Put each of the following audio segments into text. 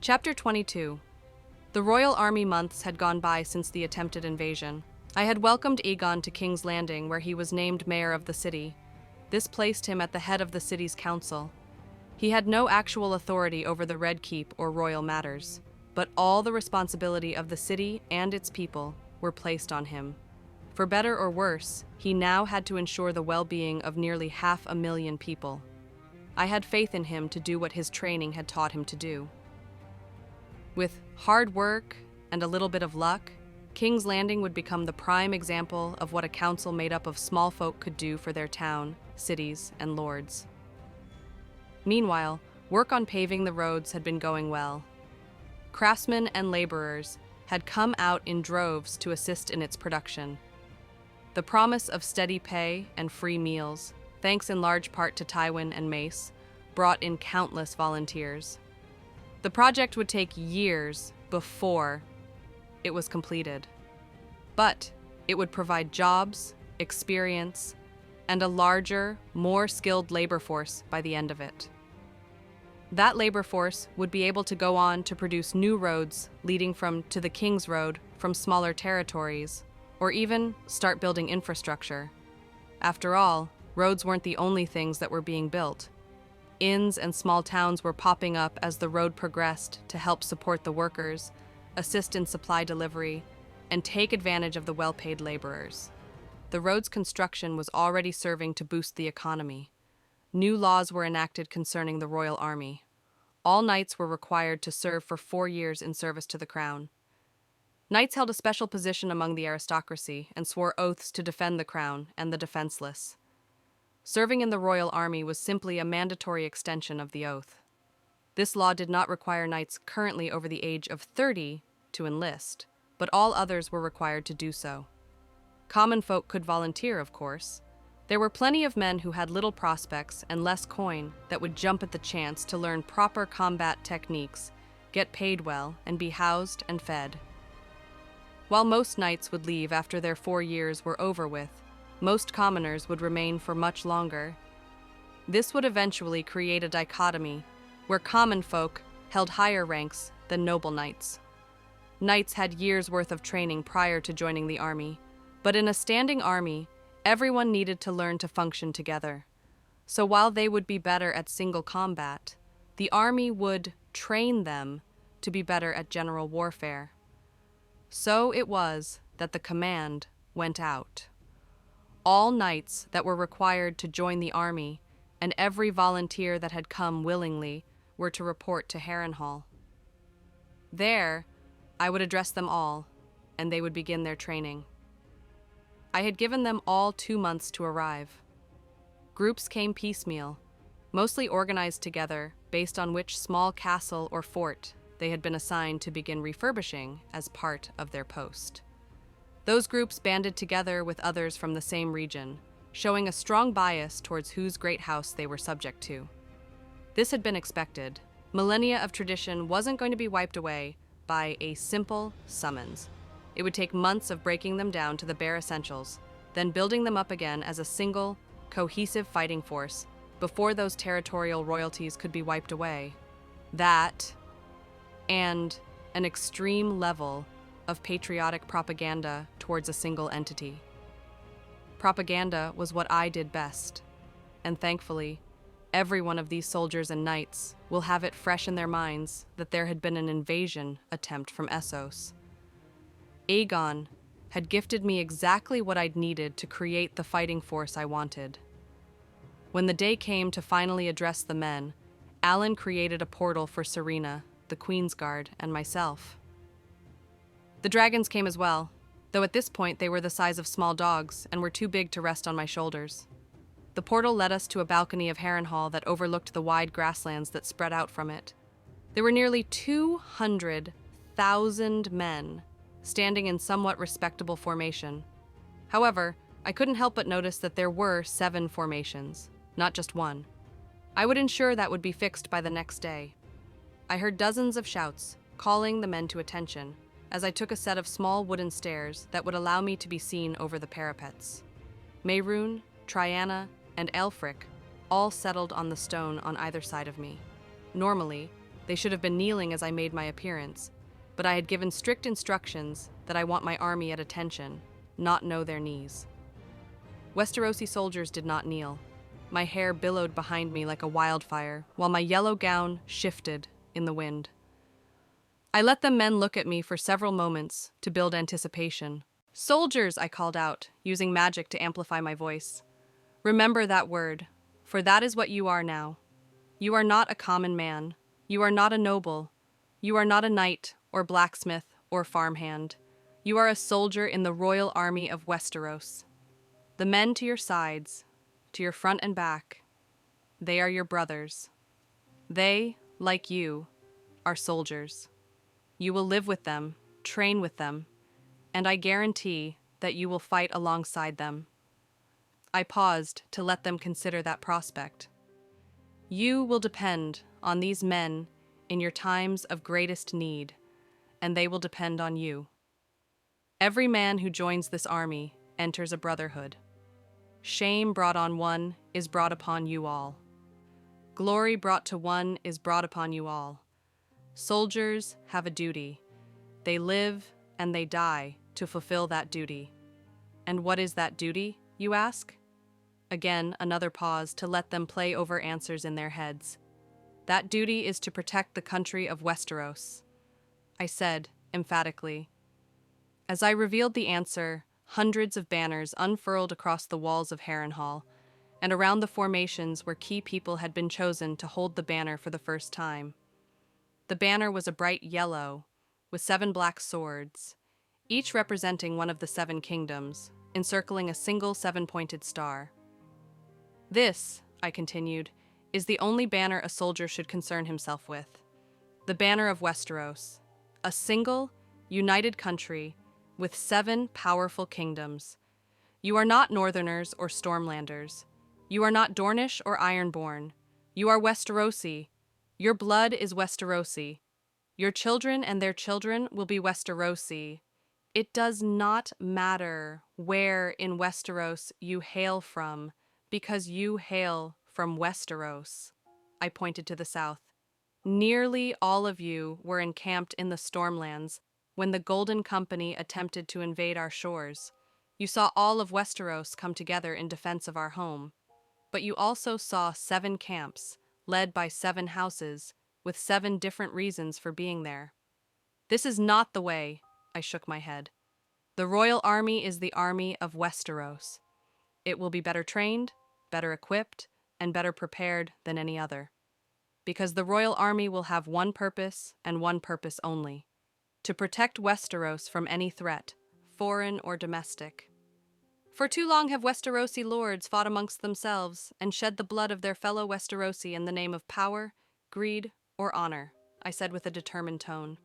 Chapter 22. The royal army months had gone by since the attempted invasion. I had welcomed Egon to King's Landing, where he was named mayor of the city. This placed him at the head of the city's council. He had no actual authority over the Red Keep or royal matters, but all the responsibility of the city and its people were placed on him. For better or worse, he now had to ensure the well-being of nearly 500,000 people. I had faith in him to do what his training had taught him to do. With hard work and a little bit of luck, King's Landing would become the prime example of what a council made up of small folk could do for their town, cities, and lords. Meanwhile, work on paving the roads had been going well. Craftsmen and laborers had come out in droves to assist in its production. The promise of steady pay and free meals, thanks in large part to Tywin and Mace, brought in countless volunteers. The project would take years before it was completed, but it would provide jobs, experience, and a larger, more skilled labor force by the end of it. That labor force would be able to go on to produce new roads leading to the King's Road from smaller territories, or even start building infrastructure. After all, roads weren't the only things that were being built. Inns and small towns were popping up as the road progressed to help support the workers, assist in supply delivery, and take advantage of the well-paid laborers. The road's construction was already serving to boost the economy. New laws were enacted concerning the royal army. All knights were required to serve for 4 years in service to the crown. Knights held a special position among the aristocracy and swore oaths to defend the crown and the defenseless. Serving in the royal army was simply a mandatory extension of the oath. This law did not require knights currently over the age of 30 to enlist, but all others were required to do so. Common folk could volunteer, of course. There were plenty of men who had little prospects and less coin that would jump at the chance to learn proper combat techniques, get paid well, and be housed and fed. While most knights would leave after their 4 years were over with, most commoners would remain for much longer. This would eventually create a dichotomy where common folk held higher ranks than noble knights. Knights had years' worth of training prior to joining the army, but in a standing army, everyone needed to learn to function together. So while they would be better at single combat, the army would train them to be better at general warfare. So it was that the command went out. All knights that were required to join the army, and every volunteer that had come willingly, were to report to Harrenhal. There, I would address them all, and they would begin their training. I had given them all 2 months to arrive. Groups came piecemeal, mostly organized together based on which small castle or fort they had been assigned to begin refurbishing as part of their post. Those groups banded together with others from the same region, showing a strong bias towards whose great house they were subject to. This had been expected. Millennia of tradition wasn't going to be wiped away by a simple summons. It would take months of breaking them down to the bare essentials, then building them up again as a single, cohesive fighting force before those territorial royalties could be wiped away. That, and an extreme level of patriotic propaganda towards a single entity. Propaganda was what I did best, and thankfully, every one of these soldiers and knights will have it fresh in their minds that there had been an invasion attempt from Essos. Aegon had gifted me exactly what I'd needed to create the fighting force I wanted. When the day came to finally address the men, Alan created a portal for Serena, the Queen's Guard, and myself. The dragons came as well, though at this point they were the size of small dogs and were too big to rest on my shoulders. The portal led us to a balcony of Harrenhal that overlooked the wide grasslands that spread out from it. There were nearly 200,000 men standing in somewhat respectable formation. However, I couldn't help but notice that there were 7 formations, not just one. I would ensure that would be fixed by the next day. I heard dozens of shouts, calling the men to attention, as I took a set of small wooden stairs that would allow me to be seen over the parapets. Mehrunes, Triana, and Aelfric all settled on the stone on either side of me. Normally, They should have been kneeling as I made my appearance, but I had given strict instructions that I want my army at attention, not know their knees. Westerosi soldiers did not kneel. My hair billowed behind me like a wildfire, while my yellow gown shifted in the wind. I let the men look at me for several moments to build anticipation. "Soldiers," I called out, using magic to amplify my voice. "Remember that word, for that is what you are now. You are not a common man. You are not a noble. You are not a knight or blacksmith or farmhand. You are a soldier in the royal army of Westeros. The men to your sides, to your front and back, they are your brothers. They, like you, are soldiers. You will live with them, train with them, and I guarantee that you will fight alongside them." I paused to let them consider that prospect. "You will depend on these men in your times of greatest need, and they will depend on you. Every man who joins this army enters a brotherhood. Shame brought on one is brought upon you all. Glory brought to one is brought upon you all. Soldiers have a duty. They live and they die to fulfill that duty. And what is that duty, you ask?" Again, another pause to let them play over answers in their heads. "That duty is to protect the country of Westeros," I said emphatically. As I revealed the answer, hundreds of banners unfurled across the walls of Harrenhal, and around the formations where key people had been chosen to hold the banner for the first time. The banner was a bright yellow, with 7 black swords, each representing one of the 7 kingdoms, encircling a single 7-pointed star. "This," I continued, "is the only banner a soldier should concern himself with. The banner of Westeros, a single, united country with 7 powerful kingdoms. You are not Northerners or Stormlanders. You are not Dornish or Ironborn. You are Westerosi. Your blood is Westerosi. Your children and their children will be Westerosi. It does not matter where in Westeros you hail from, because you hail from Westeros." I pointed to the south. "Nearly all of you were encamped in the Stormlands when the Golden Company attempted to invade our shores. You saw all of Westeros come together in defense of our home. But you also saw 7 camps, led by 7 houses, with 7 different reasons for being there. This is not the way," I shook my head. "The royal army is the army of Westeros. It will be better trained, better equipped, and better prepared than any other. Because the royal army will have one purpose and one purpose only: to protect Westeros from any threat, foreign or domestic. For too long have Westerosi lords fought amongst themselves and shed the blood of their fellow Westerosi in the name of power, greed, or honor," I said with a determined tone.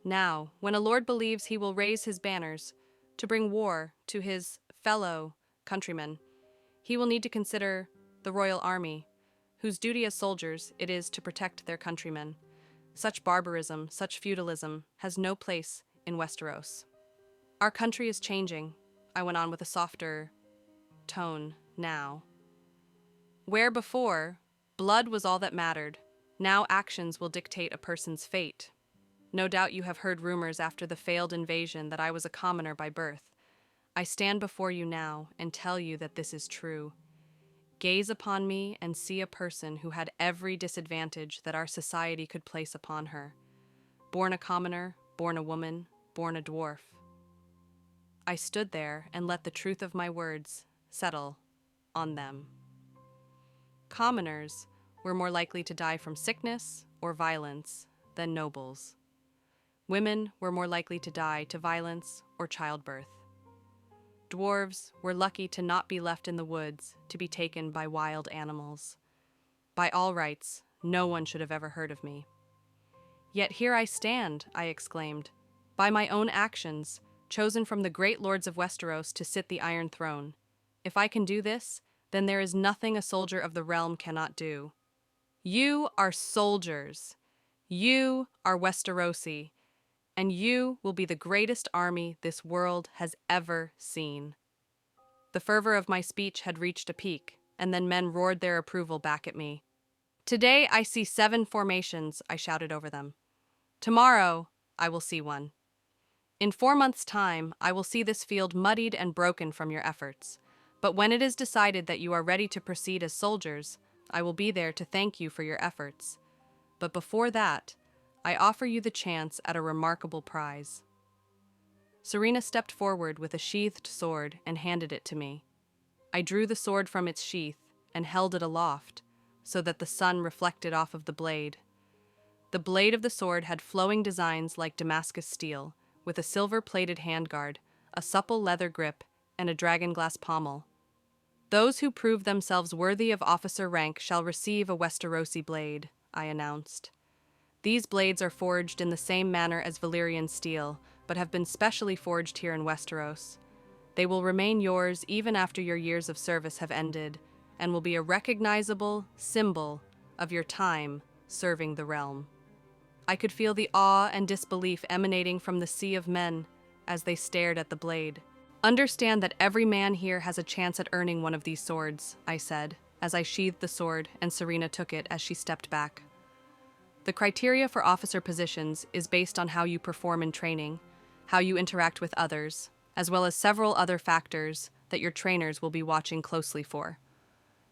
"Now, when a lord believes he will raise his banners to bring war to his fellow countrymen, he will need to consider the royal army, whose duty as soldiers it is to protect their countrymen. Such barbarism, such feudalism, has no place in Westeros. Our country is changing," I went on with a softer tone now. "Where before, blood was all that mattered, now actions will dictate a person's fate. No doubt you have heard rumors after the failed invasion that I was a commoner by birth. I stand before you now and tell you that this is true. Gaze upon me and see a person who had every disadvantage that our society could place upon her. Born a commoner, born a woman, born a dwarf." I stood there and let the truth of my words settle on them. Commoners were more likely to die from sickness or violence than nobles. Women were more likely to die to violence or childbirth. Dwarves were lucky to not be left in the woods to be taken by wild animals. By all rights, no one should have ever heard of me. "Yet here I stand," I exclaimed, "by my own actions, chosen from the great lords of Westeros to sit the Iron Throne. If I can do this, then there is nothing a soldier of the realm cannot do. You are soldiers. You are Westerosi. And you will be the greatest army this world has ever seen." The fervor of my speech had reached a peak, and then men roared their approval back at me. Today I see 7 formations, I shouted over them. Tomorrow I will see one. In 4 months' time, I will see this field muddied and broken from your efforts. But when it is decided that you are ready to proceed as soldiers, I will be there to thank you for your efforts. But before that, I offer you the chance at a remarkable prize. Serena stepped forward with a sheathed sword and handed it to me. I drew the sword from its sheath and held it aloft, so that the sun reflected off of the blade. The blade of the sword had flowing designs like Damascus steel, with a silver-plated handguard, a supple leather grip, and a dragon-glass pommel. Those who prove themselves worthy of officer rank shall receive a Westerosi blade, I announced. These blades are forged in the same manner as Valyrian steel, but have been specially forged here in Westeros. They will remain yours even after your years of service have ended, and will be a recognizable symbol of your time serving the realm. I could feel the awe and disbelief emanating from the sea of men as they stared at the blade. Understand that every man here has a chance at earning one of these swords, I said, as I sheathed the sword and Serena took it as she stepped back. The criteria for officer positions is based on how you perform in training, how you interact with others, as well as several other factors that your trainers will be watching closely for.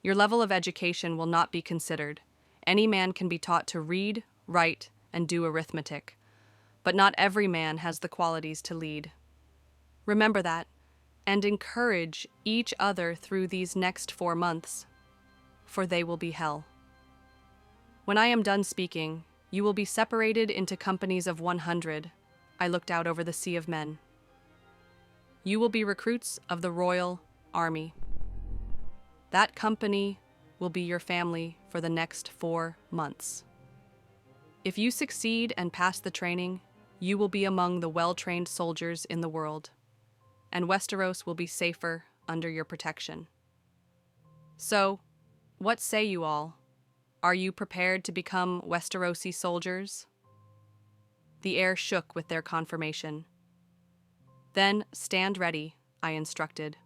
Your level of education will not be considered. Any man can be taught to read, write, and do arithmetic, but not every man has the qualities to lead. Remember that, and encourage each other through these next 4 months, for they will be hell. When I am done speaking, you will be separated into companies of 100. I looked out over the sea of men. You will be recruits of the Royal Army. That company will be your family for the next 4 months. If you succeed and pass the training, you will be among the well-trained soldiers in the world, and Westeros will be safer under your protection. So, what say you all? Are you prepared to become Westerosi soldiers? The air shook with their confirmation. Then stand ready, I instructed.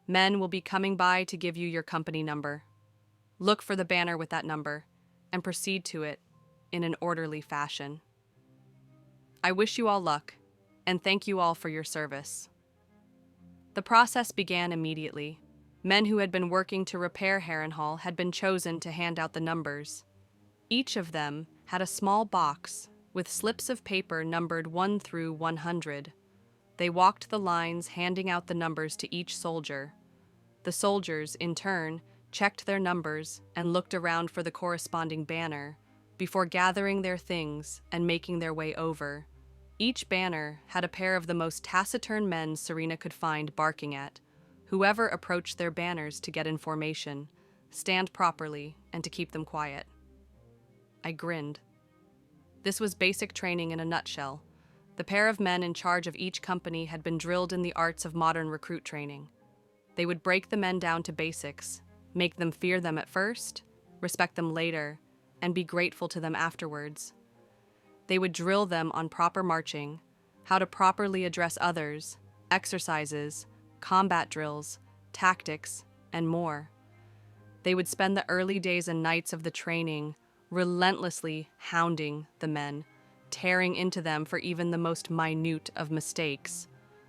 Men will be coming by to give you your company number. Look for the banner with that number, and proceed to it in an orderly fashion. I wish you all luck, and thank you all for your service. The process began immediately. Men who had been working to repair Harrenhal had been chosen to hand out the numbers. Each of them had a small box with slips of paper numbered 1 through 100. They walked the lines, handing out the numbers to each soldier. The soldiers, in turn, checked their numbers and looked around for the corresponding banner before gathering their things and making their way over. Each banner had a pair of the most taciturn men Serena could find barking at whoever approached their banners to get information, stand properly, and to keep them quiet. I grinned. This was basic training in a nutshell. The pair of men in charge of each company had been drilled in the arts of modern recruit training. They would break the men down to basics, make them fear them at first, respect them later, and be grateful to them afterwards. They would drill them on proper marching, how to properly address others, exercises, combat drills, tactics, and more. They would spend the early days and nights of the training relentlessly hounding the men, tearing into them for even the most minute of mistakes,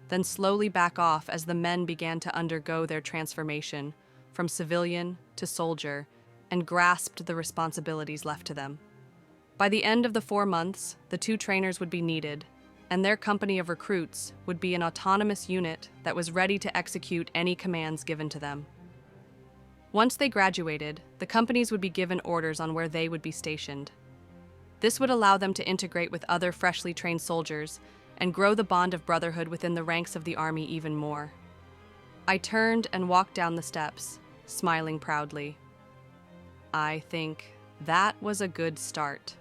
then slowly back off as the men began to undergo their transformation from civilian to soldier and grasped the responsibilities left to them. By the end of the 4 months, the 2 trainers would be needed, and their company of recruits would be an autonomous unit that was ready to execute any commands given to them. Once they graduated, the companies would be given orders on where they would be stationed. This would allow them to integrate with other freshly trained soldiers and grow the bond of brotherhood within the ranks of the army even more. I turned and walked down the steps, smiling proudly. I think that was a good start.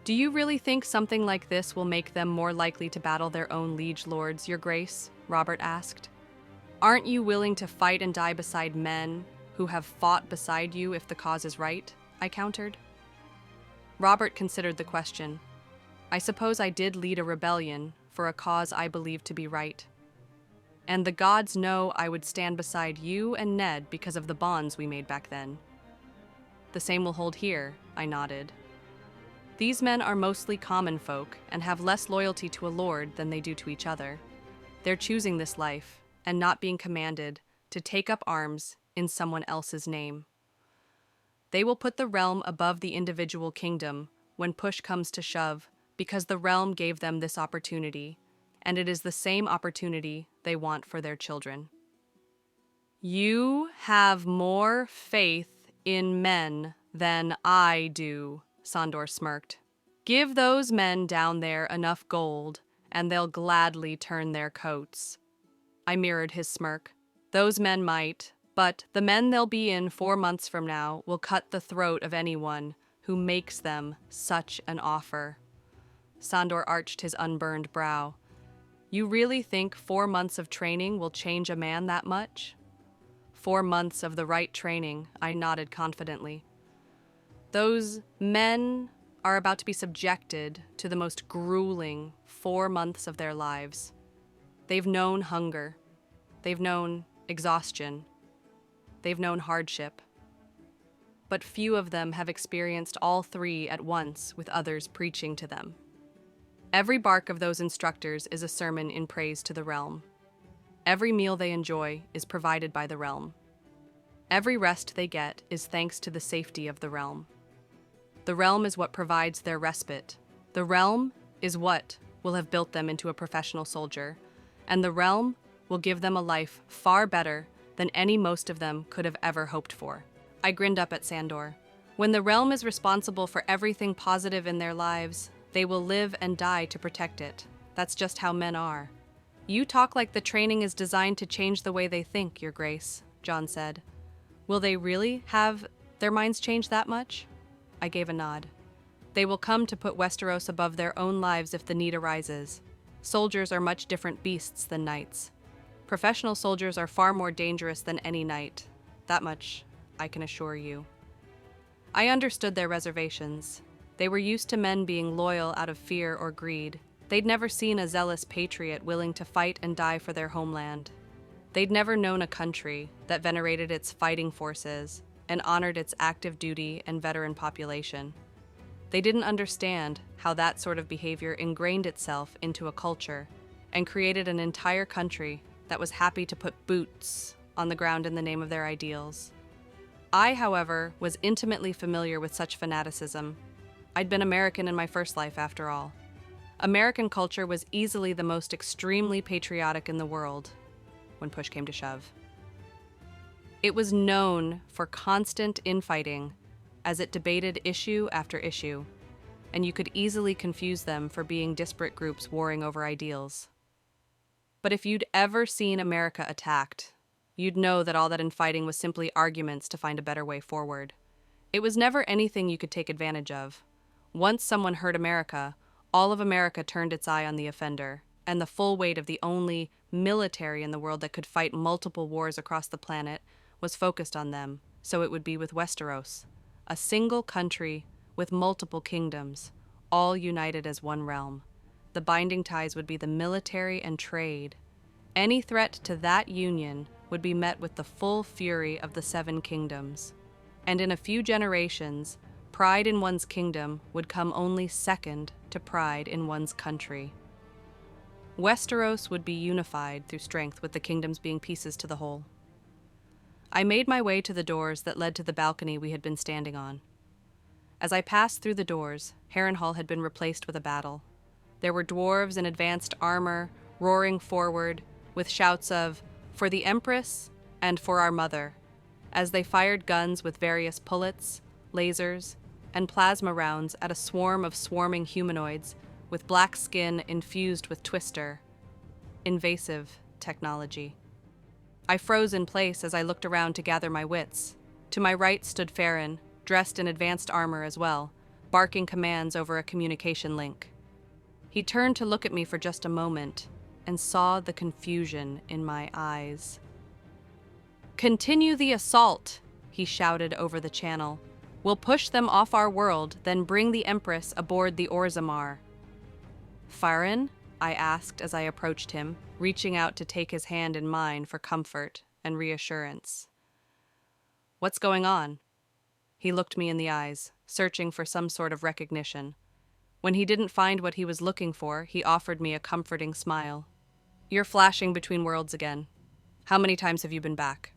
Do you really think something like this will make them more likely to battle their own liege lords, Your Grace? Robert asked. Aren't you willing to fight and die beside men who have fought beside you if the cause is right? I countered. Robert considered the question. I suppose I did lead a rebellion for a cause I believed to be right. And the gods know I would stand beside you and Ned because of the bonds we made back then. The same will hold here, I nodded. These men are mostly common folk and have less loyalty to a lord than they do to each other. They're choosing this life and not being commanded to take up arms in someone else's name. They will put the realm above the individual kingdom when push comes to shove because the realm gave them this opportunity, and it is the same opportunity they want for their children. You have more faith in men than I do, Sandor smirked. Give those men down there enough gold, and they'll gladly turn their coats. I mirrored his smirk. Those men might, but the men they'll be in 4 months from now will cut the throat of anyone who makes them such an offer. Sandor arched his unburned brow. You really think 4 months of training will change a man that much? 4 months of the right training, I nodded confidently. Those men are about to be subjected to the most grueling 4 months of their lives. They've known hunger. They've known exhaustion. They've known hardship. But few of them have experienced all three at once with others preaching to them. Every bark of those instructors is a sermon in praise to the realm. Every meal they enjoy is provided by the realm. Every rest they get is thanks to the safety of the realm. The realm is what provides their respite. The realm is what will have built them into a professional soldier, and the realm will give them a life far better than any most of them could have ever hoped for. I grinned up at Sandor. When the realm is responsible for everything positive in their lives, they will live and die to protect it. That's just how men are. You talk like the training is designed to change the way they think, Your Grace, John said. Will they really have their minds changed that much? I gave a nod. They will come to put Westeros above their own lives if the need arises. Soldiers are much different beasts than knights. Professional soldiers are far more dangerous than any knight. That much I can assure you. I understood their reservations. They were used to men being loyal out of fear or greed. They'd never seen a zealous patriot willing to fight and die for their homeland. They'd never known a country that venerated its fighting forces and honored its active duty and veteran population. They didn't understand how that sort of behavior ingrained itself into a culture and created an entire country that was happy to put boots on the ground in the name of their ideals. I, however, was intimately familiar with such fanaticism. I'd been American in my first life, after all. American culture was easily the most extremely patriotic in the world, when push came to shove. It was known for constant infighting as it debated issue after issue, and you could easily confuse them for being disparate groups warring over ideals. But if you'd ever seen America attacked, you'd know that all that infighting was simply arguments to find a better way forward. It was never anything you could take advantage of. Once someone hurt America, all of America turned its eye on the offender, and the full weight of the only military in the world that could fight multiple wars across the planet was focused on them. So it would be with Westeros, a single country with multiple kingdoms, all united as one realm. The binding ties would be the military and trade. Any threat to that union would be met with the full fury of the Seven Kingdoms. And in a few generations, pride in one's kingdom would come only second to pride in one's country. Westeros would be unified through strength, with the kingdoms being pieces to the whole. I made my way to the doors that led to the balcony we had been standing on. As I passed through the doors, Harrenhal had been replaced with a battle. There were dwarves in advanced armor, roaring forward, with shouts of, "For the Empress," and "For our mother," as they fired guns with various pullets, lasers, and plasma rounds at a swarm of swarming humanoids with black skin infused with twister, invasive technology. I froze in place as I looked around to gather my wits. To my right stood Farron, dressed in advanced armor as well, barking commands over a communication link. He turned to look at me for just a moment and saw the confusion in my eyes. "Continue the assault," he shouted over the channel. "We'll push them off our world, then bring the Empress aboard the Orzammar." "Farron?" I asked as I approached him, reaching out to take his hand in mine for comfort and reassurance. "What's going on?" He looked me in the eyes, searching for some sort of recognition. When he didn't find what he was looking for, he offered me a comforting smile. You're flashing between worlds again. How many times have you been back?